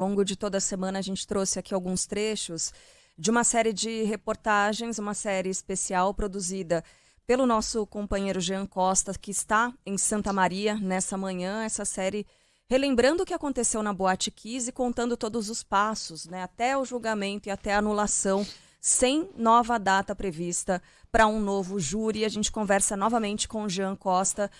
Ao longo de toda a semana a gente trouxe aqui alguns trechos de uma série de reportagens, uma série especial produzida pelo nosso companheiro Jean Costa, que está em Santa Maria nessa manhã. Essa série relembrando o que aconteceu na Boate Kiss e contando todos os passos, né, até o julgamento e até a anulação, sem nova data prevista para um novo júri. A gente conversa novamente com o Jean Costa,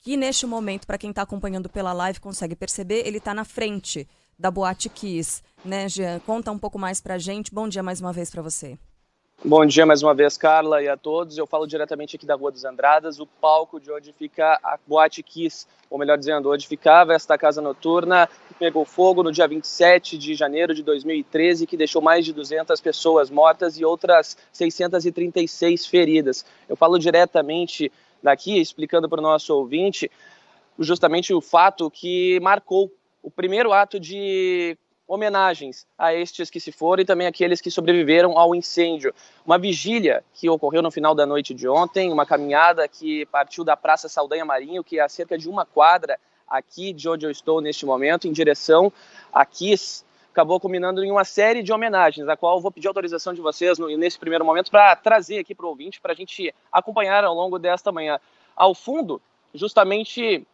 que neste momento, para quem está acompanhando pela live, consegue perceber, ele está na frente da Boate Kiss, né, Jean? Conta um pouco mais pra gente. Bom dia mais uma vez para você. Bom dia mais uma vez, Carla, e a todos. Eu falo diretamente aqui da Rua dos Andradas, o palco de onde fica a Boate Kiss, ou melhor dizendo, onde ficava esta casa noturna que pegou fogo no dia 27 de janeiro de 2013, que deixou mais de 200 pessoas mortas e outras 636 feridas. Eu falo diretamente daqui, explicando para o nosso ouvinte justamente o fato que marcou o primeiro ato de homenagens a estes que se foram e também aqueles que sobreviveram ao incêndio. Uma vigília que ocorreu no final da noite de ontem, uma caminhada que partiu da Praça Saldanha Marinho, que é a cerca de uma quadra aqui de onde eu estou neste momento, em direção a Kiss, acabou culminando em uma série de homenagens, a qual eu vou pedir autorização de vocês nesse primeiro momento para trazer aqui para o ouvinte, para a gente acompanhar ao longo desta manhã. Ao fundo, justamente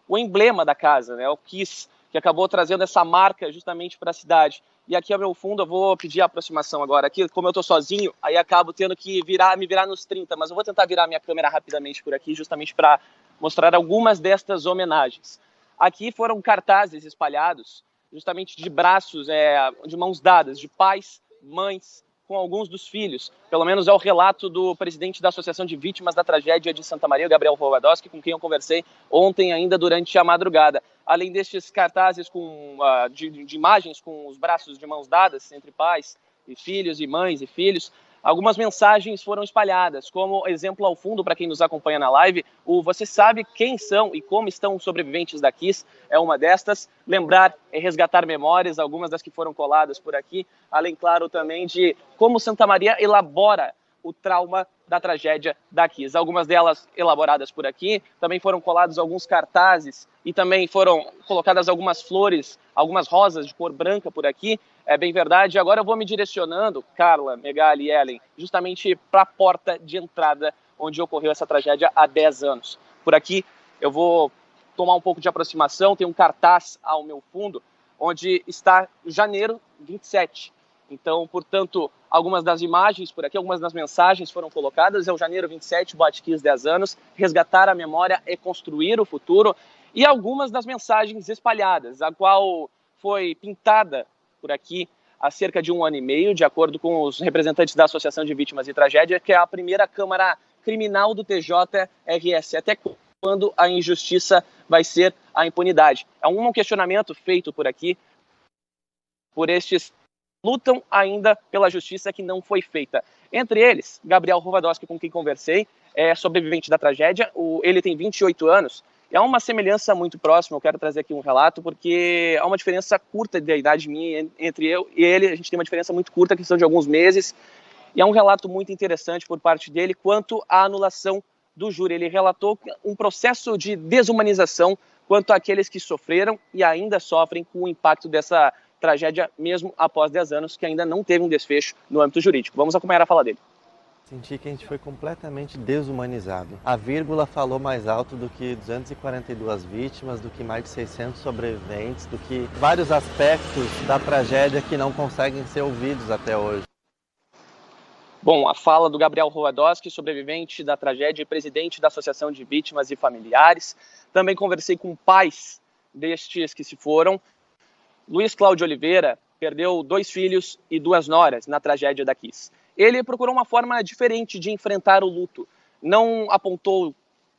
o emblema da casa, né, o Kiss, que acabou trazendo essa marca justamente para a cidade. E aqui ao meu fundo eu vou pedir a aproximação agora. Aqui, como eu estou sozinho, aí acabo tendo que me virar nos 30, mas eu vou tentar virar minha câmera rapidamente por aqui, justamente para mostrar algumas destas homenagens. Aqui foram cartazes espalhados, justamente de braços, de mãos dadas, de pais, mães, com alguns dos filhos. Pelo menos é o relato do presidente da Associação de Vítimas da Tragédia de Santa Maria, Gabriel Hovadoski, com quem eu conversei ontem ainda durante a madrugada. Além destes cartazes de imagens com os braços de mãos dadas entre pais e filhos, e mães e filhos, algumas mensagens foram espalhadas, como exemplo ao fundo, para quem nos acompanha na live, Você sabe quem são e como estão os sobreviventes da Kiss, é uma destas. Lembrar é resgatar memórias, algumas das que foram coladas por aqui, além, claro, também de como Santa Maria elabora o trauma da tragédia da Kiss. Algumas delas elaboradas por aqui, também foram colados alguns cartazes e também foram colocadas algumas flores, algumas rosas de cor branca por aqui, é bem verdade. Agora eu vou me direcionando, Carla, Megali e Ellen, justamente para a porta de entrada onde ocorreu essa tragédia há 10 anos. Por aqui eu vou tomar um pouco de aproximação, tem um cartaz ao meu fundo, onde está janeiro 27. Então, portanto, algumas das imagens por aqui, algumas das mensagens foram colocadas. É o janeiro 27, Boate Kiss, 10 anos. Resgatar a memória é construir o futuro. E algumas das mensagens espalhadas, a qual foi pintada por aqui há cerca de 1 ano e meio, de acordo com os representantes da Associação de Vítimas de Tragédia, que é a primeira Câmara Criminal do TJRS. Até quando a injustiça vai ser a impunidade? É um questionamento feito por aqui, por estes lutam ainda pela justiça que não foi feita. Entre eles, Gabriel Hovadoski, com quem conversei, é sobrevivente da tragédia, ele tem 28 anos, é uma semelhança muito próxima. Eu quero trazer aqui um relato, porque há uma diferença curta de idade minha entre eu e ele, a gente tem uma diferença muito curta, questão de alguns meses, e é um relato muito interessante por parte dele quanto à anulação do júri. Ele relatou um processo de desumanização quanto àqueles que sofreram e ainda sofrem com o impacto dessa tragédia, mesmo após 10 anos, que ainda não teve um desfecho no âmbito jurídico. Vamos acompanhar a fala dele. Senti que a gente foi completamente desumanizado. A vírgula falou mais alto do que 242 vítimas, do que mais de 600 sobreviventes, do que vários aspectos da tragédia que não conseguem ser ouvidos até hoje. Bom, a fala do Gabriel Hovadoski, sobrevivente da tragédia e presidente da Associação de Vítimas e Familiares. Também conversei com pais destes que se foram. Luiz Cláudio Oliveira perdeu 2 filhos e 2 noras na tragédia da Kiss. Ele procurou uma forma diferente de enfrentar o luto. Não apontou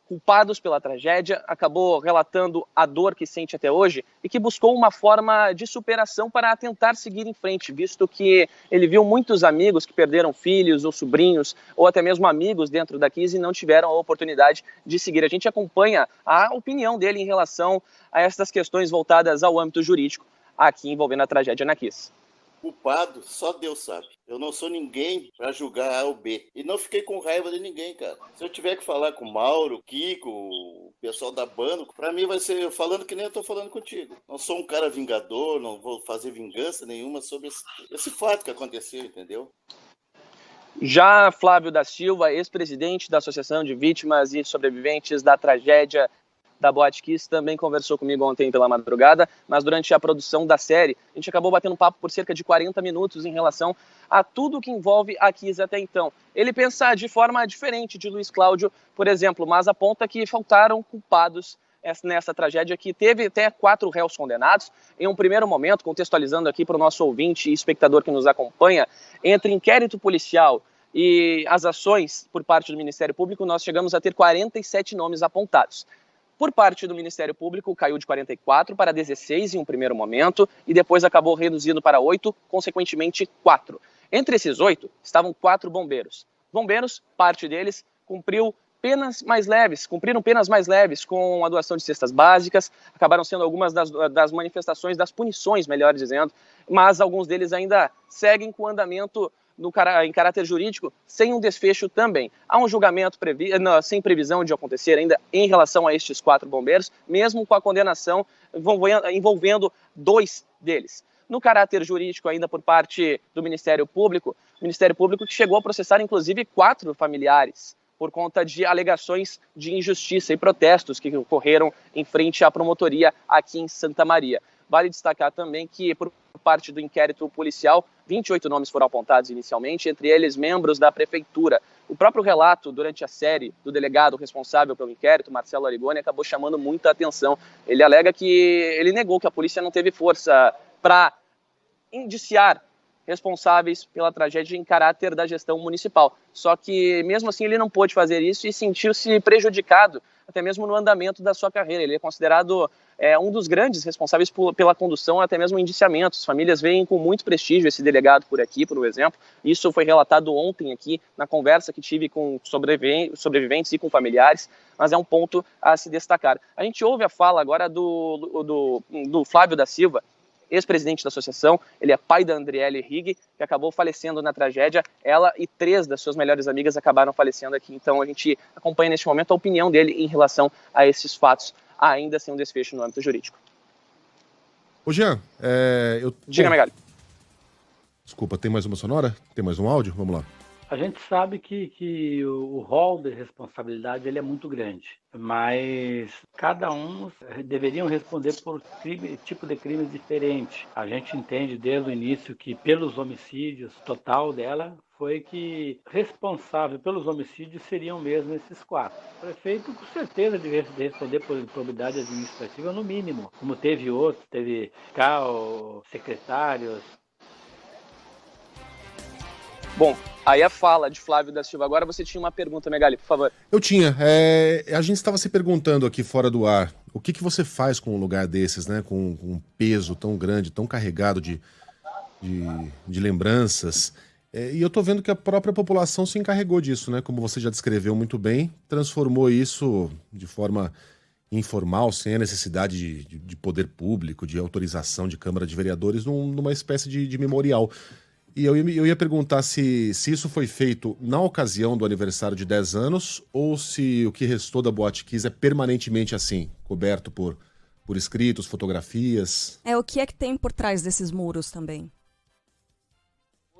culpados pela tragédia, acabou relatando a dor que sente até hoje e que buscou uma forma de superação para tentar seguir em frente, visto que ele viu muitos amigos que perderam filhos ou sobrinhos ou até mesmo amigos dentro da Kiss e não tiveram a oportunidade de seguir. A gente acompanha a opinião dele em relação a essas questões voltadas ao âmbito jurídico aqui envolvendo a tragédia na Kiss. Culpado, só Deus sabe. Eu não sou ninguém para julgar A ou B. E não fiquei com raiva de ninguém, cara. Se eu tiver que falar com o Mauro, o Kiko, o pessoal da banda, para mim vai ser falando que nem eu tô falando contigo. Não sou um cara vingador, não vou fazer vingança nenhuma sobre esse fato que aconteceu, entendeu? Já Flávio da Silva, ex-presidente da Associação de Vítimas e Sobreviventes da Tragédia da Boate Kiss, também conversou comigo ontem pela madrugada, mas durante a produção da série, a gente acabou batendo um papo por cerca de 40 minutos em relação a tudo que envolve a Kiss até então. Ele pensa de forma diferente de Luiz Cláudio, por exemplo, mas aponta que faltaram culpados nessa tragédia, que teve até 4 réus condenados. Em um primeiro momento, contextualizando aqui para o nosso ouvinte e espectador que nos acompanha, entre inquérito policial e as ações por parte do Ministério Público, nós chegamos a ter 47 nomes apontados. Por parte do Ministério Público, caiu de 44 para 16 em um primeiro momento e depois acabou reduzindo para 8, consequentemente 4. Entre esses 8 estavam 4 bombeiros. Bombeiros, parte deles, cumpriram penas mais leves com a doação de cestas básicas, acabaram sendo algumas das manifestações, das punições, melhor dizendo, mas alguns deles ainda seguem com o andamento em caráter jurídico, sem um desfecho também. Há um julgamento sem previsão de acontecer ainda em relação a estes 4 bombeiros, mesmo com a condenação envolvendo 2 deles. No caráter jurídico, ainda por parte do Ministério Público que chegou a processar inclusive 4 familiares, por conta de alegações de injustiça e protestos que ocorreram em frente à promotoria aqui em Santa Maria. Vale destacar também que, por parte do inquérito policial, 28 nomes foram apontados inicialmente, entre eles membros da prefeitura. O próprio relato durante a série do delegado responsável pelo inquérito, Marcelo Arigoni, acabou chamando muita atenção. Ele alega que ele negou que a polícia não teve força para indiciar responsáveis pela tragédia em caráter da gestão municipal. Só que, mesmo assim, ele não pôde fazer isso e sentiu-se prejudicado, até mesmo no andamento da sua carreira. Ele é considerado um dos grandes responsáveis pela condução, até mesmo indiciamentos. As famílias veem com muito prestígio esse delegado por aqui, por exemplo. Isso foi relatado ontem aqui, na conversa que tive com sobreviventes e com familiares, mas é um ponto a se destacar. A gente ouve a fala agora do Flávio da Silva, ex-presidente da associação. Ele é pai da Andriele Rigg, que acabou falecendo na tragédia. Ela e 3 das suas melhores amigas acabaram falecendo aqui. Então a gente acompanha neste momento a opinião dele em relação a esses fatos, ainda sem um desfecho no âmbito jurídico. Ô Jean, Diga, Megali. Desculpa, tem mais uma sonora? Tem mais um áudio? Vamos lá. A gente sabe que o rol de responsabilidade ele é muito grande, mas cada um deveriam responder por tipo de crimes diferentes. A gente entende desde o início que pelos homicídios, total dela foi que responsável pelos homicídios seriam mesmo esses 4. O prefeito com certeza deveria responder por improbidade administrativa no mínimo, como teve outros, teve secretários. Bom, aí a fala de Flávio da Silva. Agora você tinha uma pergunta, Megali, por favor. Eu tinha. A gente estava se perguntando aqui fora do ar, o que você faz com um lugar desses, né? Com um peso tão grande, tão carregado de lembranças. E eu tô vendo que a própria população se encarregou disso, né? Como você já descreveu muito bem, transformou isso de forma informal, sem a necessidade de poder público, de autorização de Câmara de Vereadores, numa espécie de memorial. E eu ia perguntar se isso foi feito na ocasião do aniversário de 10 anos ou se o que restou da Boate Kiss é permanentemente assim, coberto por escritos, fotografias. O que é que tem por trás desses muros também?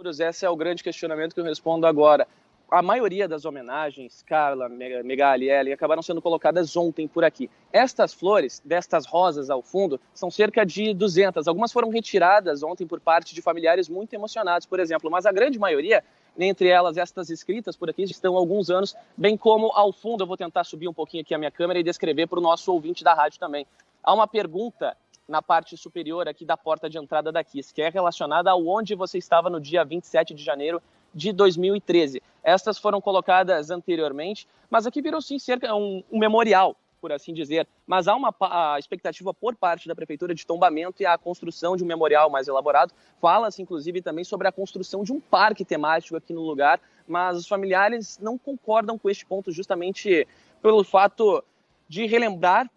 Esse é o grande questionamento que eu respondo agora. A maioria das homenagens, Carla, Megali, Ellen, acabaram sendo colocadas ontem por aqui. Estas flores, destas rosas ao fundo, são cerca de 200. Algumas foram retiradas ontem por parte de familiares muito emocionados, por exemplo, mas a grande maioria, entre elas estas escritas por aqui, estão há alguns anos, bem como ao fundo. Eu vou tentar subir um pouquinho aqui a minha câmera e descrever para o nosso ouvinte da rádio também. Há uma pergunta na parte superior aqui da porta de entrada da Kiss, que é relacionada a onde você estava no dia 27 de janeiro de 2013. Estas foram colocadas anteriormente, mas aqui virou sim cerca um memorial, por assim dizer. Mas há uma expectativa por parte da Prefeitura de tombamento e a construção de um memorial mais elaborado. Fala-se, inclusive, também sobre a construção de um parque temático aqui no lugar, mas os familiares não concordam com este ponto justamente pelo fato de relembrar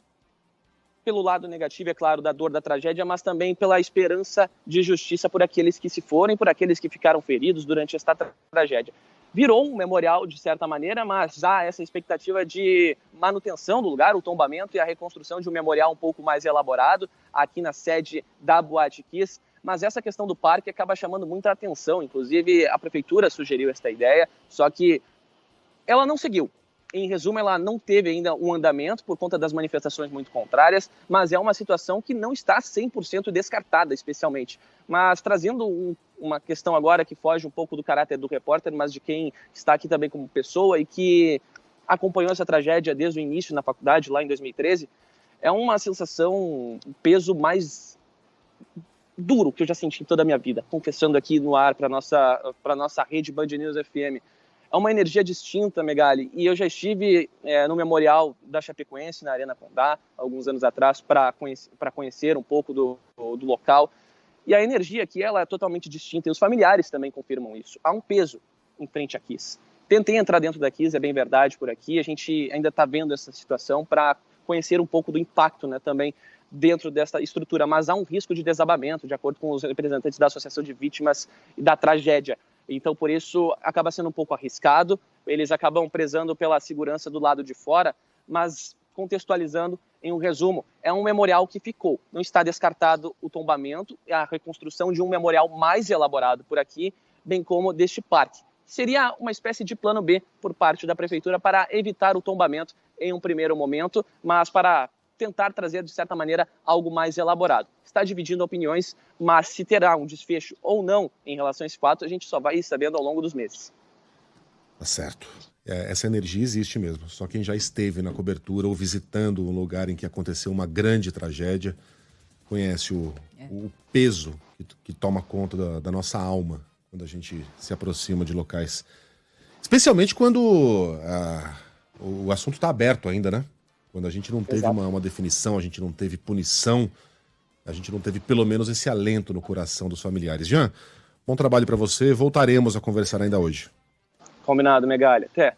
pelo lado negativo, é claro, da dor da tragédia, mas também pela esperança de justiça por aqueles que se foram, por aqueles que ficaram feridos durante esta tragédia. Virou um memorial, de certa maneira, mas há essa expectativa de manutenção do lugar, o tombamento e a reconstrução de um memorial um pouco mais elaborado aqui na sede da Boate Kiss. Mas essa questão do parque acaba chamando muita atenção. Inclusive, a prefeitura sugeriu esta ideia, só que ela não seguiu. Em resumo, ela não teve ainda um andamento por conta das manifestações muito contrárias, mas é uma situação que não está 100% descartada, especialmente. Mas trazendo uma questão agora que foge um pouco do caráter do repórter, mas de quem está aqui também como pessoa e que acompanhou essa tragédia desde o início na faculdade, lá em 2013, é uma sensação, um peso mais duro que eu já senti em toda a minha vida, confessando aqui no ar para a nossa rede Band News FM. É uma energia distinta, Megali, e eu já estive no Memorial da Chapecoense, na Arena Condá, alguns anos atrás, para conhecer um pouco do local. E a energia aqui ela é totalmente distinta, e os familiares também confirmam isso. Há um peso em frente à Kiss. Tentei entrar dentro da Kiss, é bem verdade, por aqui. A gente ainda está vendo essa situação para conhecer um pouco do impacto, né, também dentro dessa estrutura. Mas há um risco de desabamento, de acordo com os representantes da Associação de Vítimas e da Tragédia. Então, por isso, acaba sendo um pouco arriscado. Eles acabam prezando pela segurança do lado de fora, mas contextualizando em um resumo, é um memorial que ficou. Não está descartado o tombamento e a reconstrução de um memorial mais elaborado por aqui, bem como deste parque. Seria uma espécie de plano B por parte da prefeitura para evitar o tombamento em um primeiro momento, mas para tentar trazer, de certa maneira, algo mais elaborado. Está dividindo opiniões, mas se terá um desfecho ou não em relação a esse fato, a gente só vai sabendo ao longo dos meses. Tá certo. Essa energia existe mesmo. Só quem já esteve na cobertura ou visitando um lugar em que aconteceu uma grande tragédia conhece o peso que toma conta da nossa alma quando a gente se aproxima de locais. Especialmente quando o assunto está aberto ainda, né? Quando a gente não teve uma definição, a gente não teve punição, a gente não teve pelo menos esse alento no coração dos familiares. Jean, bom trabalho para você. Voltaremos a conversar ainda hoje. Combinado, Megali. Até.